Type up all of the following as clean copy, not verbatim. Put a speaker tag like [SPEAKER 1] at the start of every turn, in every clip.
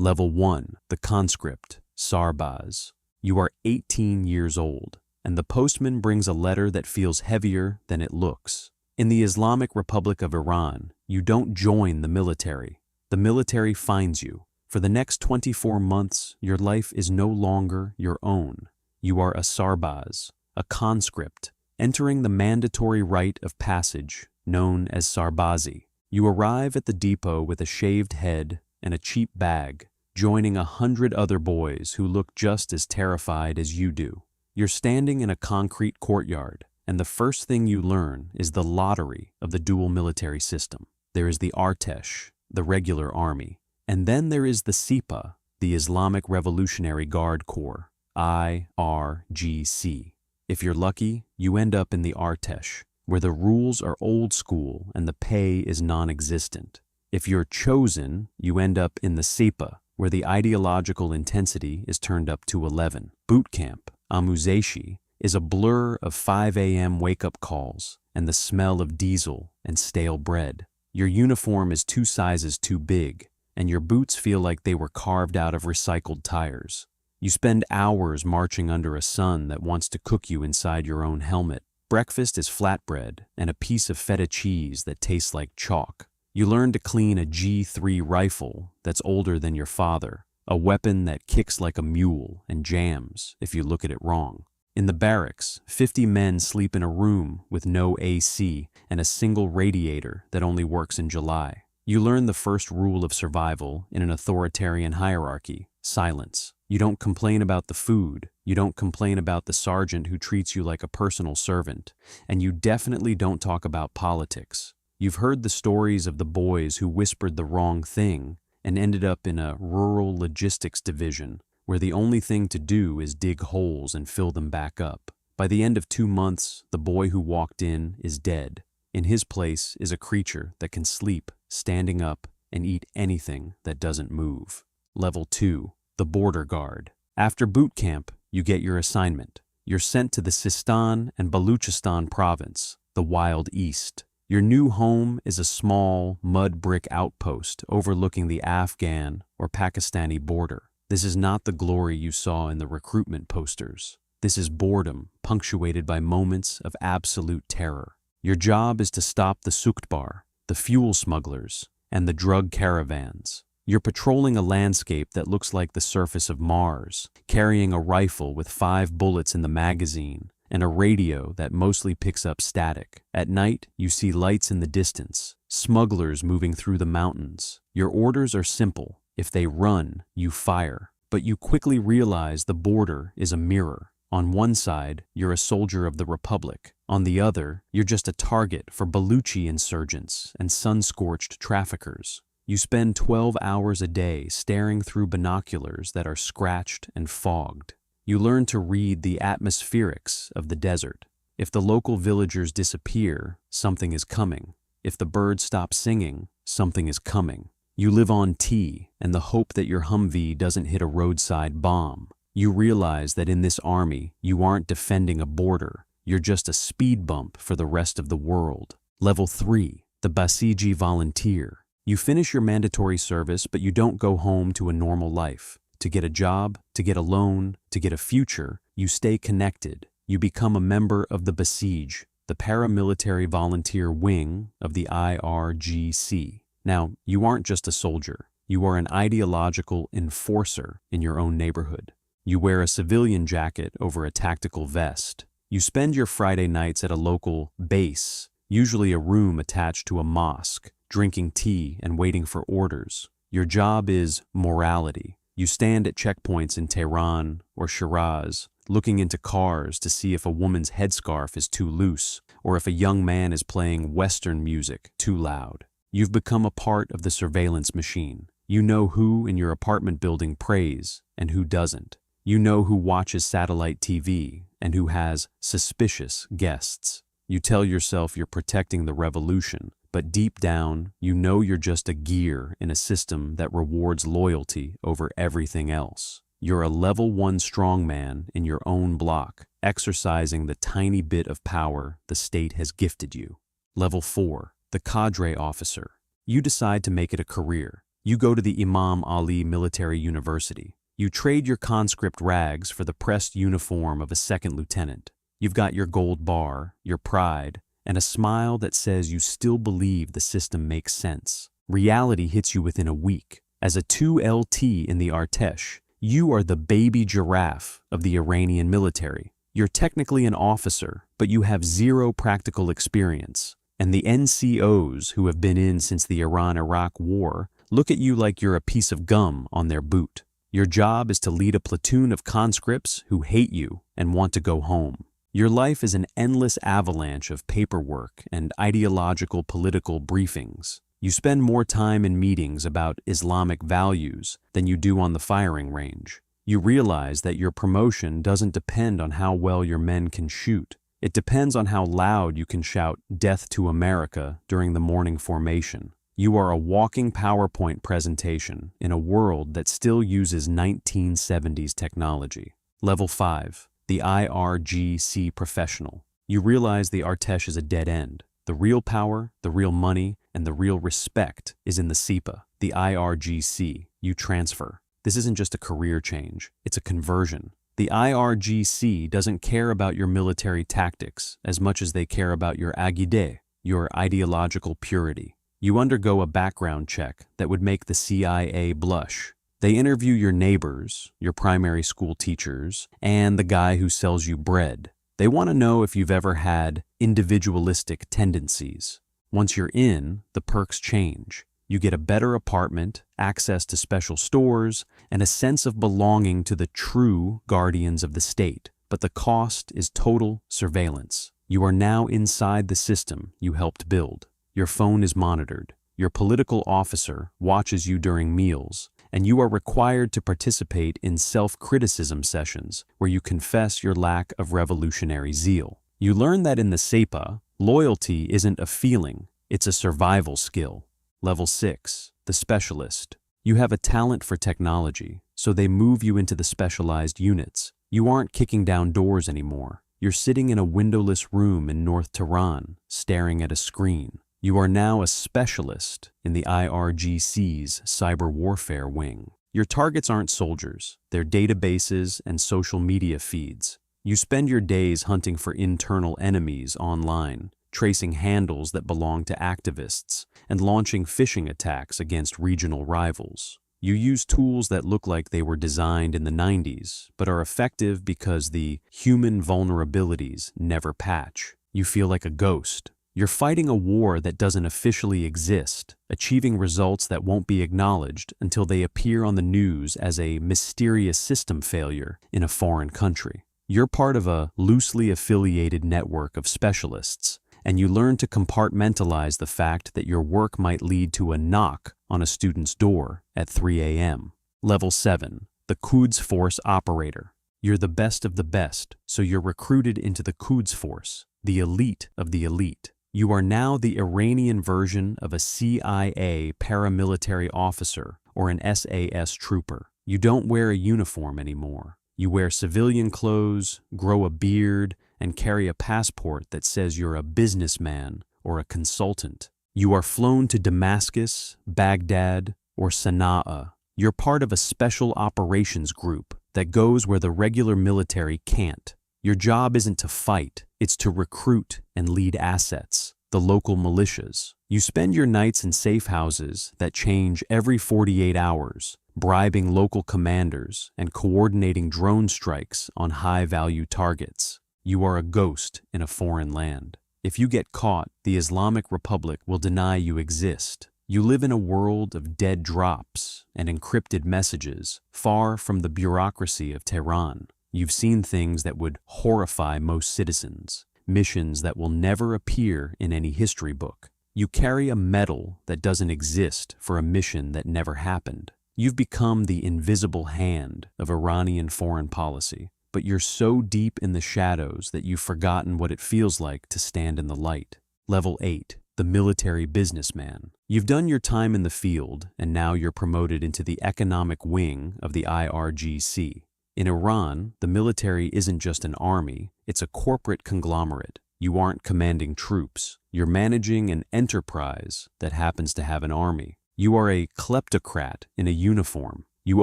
[SPEAKER 1] Level 1, the Conscript, Sarbaz. You are 18 years old, and the postman brings a letter that feels heavier than it looks. In the Islamic Republic of Iran, you don't join the military. The military finds you. For the next 24 months, your life is no longer your own. You are a Sarbaz, a conscript, entering the mandatory rite of passage, known as Sarbazi. You arrive at the depot with a shaved head and a cheap bag, joining 100 other boys who look just as terrified as you do. You're standing in a concrete courtyard, and the first thing you learn is the lottery of the dual military system. There is the Artesh, the regular army, and then there is the Sipa, the Islamic Revolutionary Guard Corps, IRGC. If you're lucky, you end up in the Artesh, where the rules are old school and the pay is non-existent. If you're chosen, you end up in the Sipa, where the ideological intensity is turned up to 11. Boot camp, Amuzeshi, is a blur of 5 a.m. wake-up calls and the smell of diesel and stale bread. Your uniform is 2 sizes too big, and your boots feel like they were carved out of recycled tires. You spend hours marching under a sun that wants to cook you inside your own helmet. Breakfast is flatbread and a piece of feta cheese that tastes like chalk. You learn to clean a G3 rifle that's older than your father, a weapon that kicks like a mule and jams if you look at it wrong. In the barracks, 50 men sleep in a room with no AC and a single radiator that only works in July. You learn the first rule of survival in an authoritarian hierarchy: silence. You don't complain about the food, you don't complain about the sergeant who treats you like a personal servant, and you definitely don't talk about politics. You've heard the stories of the boys who whispered the wrong thing and ended up in a rural logistics division where the only thing to do is dig holes and fill them back up. By the end of 2 months, the boy who walked in is dead. In his place is a creature that can sleep, standing up, and eat anything that doesn't move. Level 2, the border guard. After boot camp, you get your assignment. You're sent to the Sistan and Baluchestan province, the Wild East. Your new home is a small, mud brick outpost overlooking the Afghan or Pakistani border. This is not the glory you saw in the recruitment posters. This is boredom, punctuated by moments of absolute terror. Your job is to stop the suktbar, the fuel smugglers, and the drug caravans. You're patrolling a landscape that looks like the surface of Mars, carrying a rifle with 5 bullets in the magazine and a radio that mostly picks up static. At night, you see lights in the distance, smugglers moving through the mountains. Your orders are simple. If they run, you fire. But you quickly realize the border is a mirror. On one side, you're a soldier of the Republic. On the other, you're just a target for Baluchi insurgents and sun-scorched traffickers. You spend 12 hours a day staring through binoculars that are scratched and fogged. You learn to read the atmospherics of the desert. If the local villagers disappear, something is coming. If the birds stop singing, something is coming. You live on tea and the hope that your Humvee doesn't hit a roadside bomb. You realize that in this army, you aren't defending a border. You're just a speed bump for the rest of the world. Level 3, the Basij Volunteer. You finish your mandatory service, but you don't go home to a normal life. To get a job, to get a loan, to get a future, you stay connected. You become a member of the Basij, the paramilitary volunteer wing of the IRGC. Now, you aren't just a soldier. You are an ideological enforcer in your own neighborhood. You wear a civilian jacket over a tactical vest. You spend your Friday nights at a local base, usually a room attached to a mosque, drinking tea and waiting for orders. Your job is morality. You stand at checkpoints in Tehran or Shiraz, looking into cars to see if a woman's headscarf is too loose or if a young man is playing Western music too loud. You've become a part of the surveillance machine. You know who in your apartment building prays and who doesn't. You know who watches satellite TV and who has suspicious guests. You tell yourself you're protecting the revolution, but deep down, you know you're just a gear in a system that rewards loyalty over everything else. You're a level 1 strongman in your own block, exercising the tiny bit of power the state has gifted you. Level 4, the Cadre Officer. You decide to make it a career. You go to the Imam Ali Military University. You trade your conscript rags for the pressed uniform of a second lieutenant. You've got your gold bar, your pride, and a smile that says you still believe the system makes sense. Reality hits you within a week. As a 2LT in the Artesh, you are the baby giraffe of the Iranian military. You're technically an officer, but you have zero practical experience. And the NCOs who have been in since the Iran-Iraq war look at you like you're a piece of gum on their boot. Your job is to lead a platoon of conscripts who hate you and want to go home. Your life is an endless avalanche of paperwork and ideological political briefings. You spend more time in meetings about Islamic values than you do on the firing range. You realize that your promotion doesn't depend on how well your men can shoot. It depends on how loud you can shout "Death to America" during the morning formation. You are a walking PowerPoint presentation in a world that still uses 1970s technology. Level 5, the IRGC Professional. You realize the Artesh is a dead end. The real power, the real money, and the real respect is in the SEPA, the IRGC. You transfer. This isn't just a career change, it's a conversion. The IRGC doesn't care about your military tactics as much as they care about your agide, your ideological purity. You undergo a background check that would make the CIA blush. They interview your neighbors, your primary school teachers, and the guy who sells you bread. They want to know if you've ever had individualistic tendencies. Once you're in, the perks change. You get a better apartment, access to special stores, and a sense of belonging to the true guardians of the state. But the cost is total surveillance. You are now inside the system you helped build. Your phone is monitored. Your political officer watches you during meals, and you are required to participate in self-criticism sessions where you confess your lack of revolutionary zeal. You learn that in the SEPA, loyalty isn't a feeling, it's a survival skill. Level 6, the Specialist. You have a talent for technology, so they move you into the specialized units. You aren't kicking down doors anymore. You're sitting in a windowless room in North Tehran, staring at a screen. You are now a specialist in the IRGC's cyber warfare wing. Your targets aren't soldiers, they're databases and social media feeds. You spend your days hunting for internal enemies online, tracing handles that belong to activists, and launching phishing attacks against regional rivals. You use tools that look like they were designed in the 90s, but are effective because the human vulnerabilities never patch. You feel like a ghost. You're fighting a war that doesn't officially exist, achieving results that won't be acknowledged until they appear on the news as a mysterious system failure in a foreign country. You're part of a loosely affiliated network of specialists, and you learn to compartmentalize the fact that your work might lead to a knock on a student's door at 3 a.m. Level 7, the Quds Force Operator. You're the best of the best, so you're recruited into the Quds Force, the elite of the elite. You are now the Iranian version of a CIA paramilitary officer or an SAS trooper. You don't wear a uniform anymore. You wear civilian clothes, grow a beard, and carry a passport that says you're a businessman or a consultant. You are flown to Damascus, Baghdad, or Sana'a. You're part of a special operations group that goes where the regular military can't. Your job isn't to fight, it's to recruit and lead assets, the local militias. You spend your nights in safe houses that change every 48 hours, bribing local commanders and coordinating drone strikes on high-value targets. You are a ghost in a foreign land. If you get caught, the Islamic Republic will deny you exist. You live in a world of dead drops and encrypted messages, far from the bureaucracy of Tehran. You've seen things that would horrify most citizens, missions that will never appear in any history book. You carry a medal that doesn't exist for a mission that never happened. You've become the invisible hand of Iranian foreign policy, but you're so deep in the shadows that you've forgotten what it feels like to stand in the light. Level 8, the Military Businessman. You've done your time in the field, and now you're promoted into the economic wing of the IRGC. In Iran, the military isn't just an army, it's a corporate conglomerate. You aren't commanding troops, you're managing an enterprise that happens to have an army. You are a kleptocrat in a uniform. You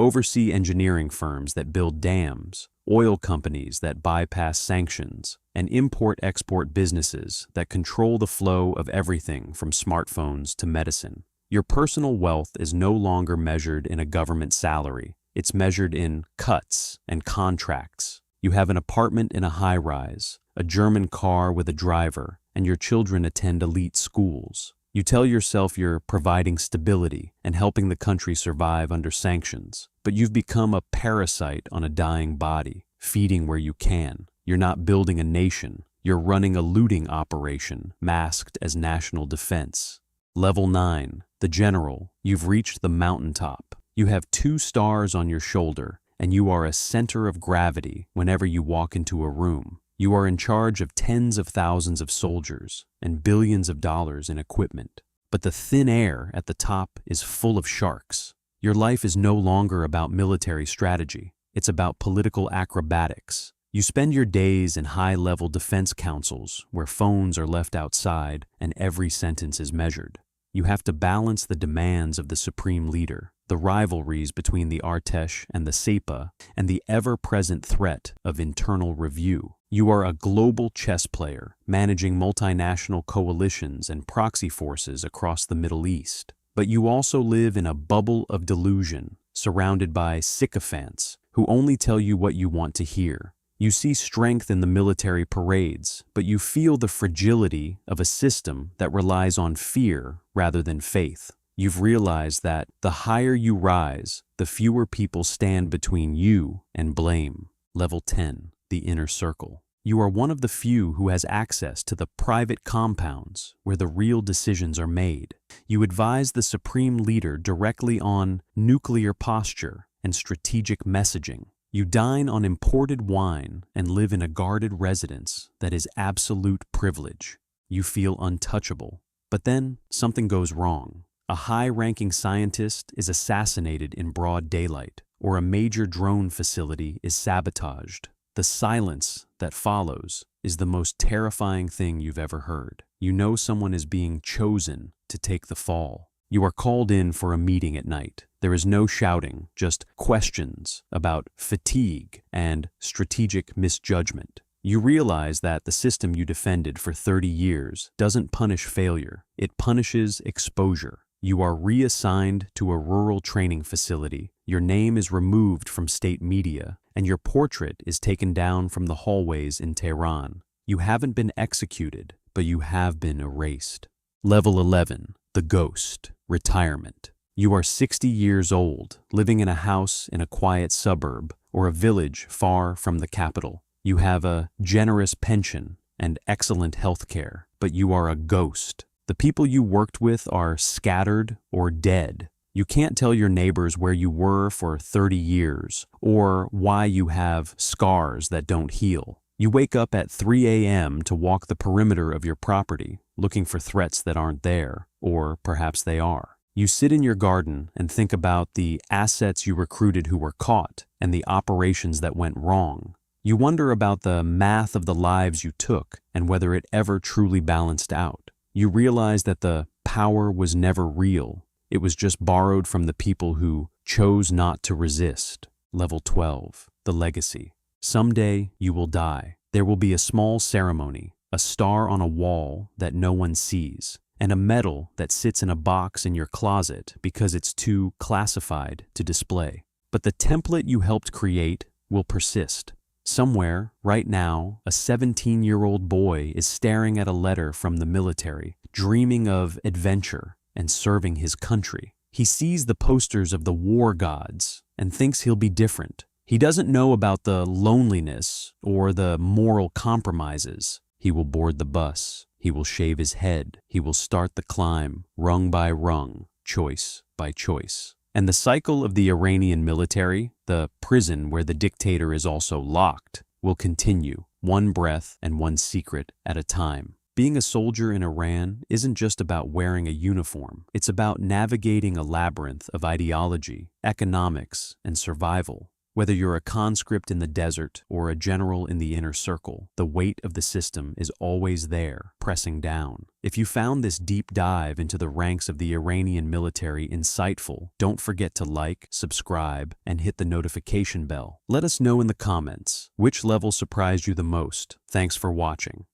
[SPEAKER 1] oversee engineering firms that build dams, oil companies that bypass sanctions, and import-export businesses that control the flow of everything from smartphones to medicine. Your personal wealth is no longer measured in a government salary. It's measured in cuts and contracts. You have an apartment in a high-rise, a German car with a driver, and your children attend elite schools. You tell yourself you're providing stability and helping the country survive under sanctions, but you've become a parasite on a dying body, feeding where you can. You're not building a nation. You're running a looting operation masked as national defense. Level 9, the general. You've reached the mountaintop. You have 2 stars on your shoulder, and you are a center of gravity whenever you walk into a room. You are in charge of tens of thousands of soldiers and billions of dollars in equipment. But the thin air at the top is full of sharks. Your life is no longer about military strategy. It's about political acrobatics. You spend your days in high-level defense councils where phones are left outside and every sentence is measured. You have to balance the demands of the supreme leader, the rivalries between the Artesh and the Sepa, and the ever-present threat of internal review. You are a global chess player, managing multinational coalitions and proxy forces across the Middle East. But you also live in a bubble of delusion, surrounded by sycophants who only tell you what you want to hear. You see strength in the military parades, but you feel the fragility of a system that relies on fear rather than faith. You've realized that the higher you rise, the fewer people stand between you and blame. Level 10, the inner circle. You are one of the few who has access to the private compounds where the real decisions are made. You advise the supreme leader directly on nuclear posture and strategic messaging. You dine on imported wine and live in a guarded residence that is absolute privilege. You feel untouchable. But then something goes wrong. A high-ranking scientist is assassinated in broad daylight, or a major drone facility is sabotaged. The silence that follows is the most terrifying thing you've ever heard. You know someone is being chosen to take the fall. You are called in for a meeting at night. There is no shouting, just questions about fatigue and strategic misjudgment. You realize that the system you defended for 30 years doesn't punish failure, it punishes exposure. You are reassigned to a rural training facility, your name is removed from state media, and your portrait is taken down from the hallways in Tehran. You haven't been executed, but you have been erased. Level 11, the ghost, retirement. You are 60 years old, living in a house in a quiet suburb or a village far from the capital. You have a generous pension and excellent health care, but you are a ghost. The people you worked with are scattered or dead. You can't tell your neighbors where you were for 30 years or why you have scars that don't heal. You wake up at 3 a.m. to walk the perimeter of your property, looking for threats that aren't there, or perhaps they are. You sit in your garden and think about the assets you recruited who were caught and the operations that went wrong. You wonder about the math of the lives you took and whether it ever truly balanced out. You realize that the power was never real. It was just borrowed from the people who chose not to resist. Level 12, the legacy. Someday you will die. There will be a small ceremony, a star on a wall that no one sees, and a medal that sits in a box in your closet because it's too classified to display. But the template you helped create will persist. Somewhere, right now, a 17-year-old boy is staring at a letter from the military, dreaming of adventure and serving his country. He sees the posters of the war gods and thinks he'll be different. He doesn't know about the loneliness or the moral compromises. He will board the bus. He will shave his head. He will start the climb, rung by rung, choice by choice. And the cycle of the Iranian military, the prison where the dictator is also locked, will continue, one breath and one secret at a time. Being a soldier in Iran isn't just about wearing a uniform. It's about navigating a labyrinth of ideology, economics, and survival. Whether you're a conscript in the desert or a general in the inner circle, the weight of the system is always there, pressing down. If you found this deep dive into the ranks of the Iranian military insightful, don't forget to like, subscribe, and hit the notification bell. Let us know in the comments which level surprised you the most. Thanks for watching.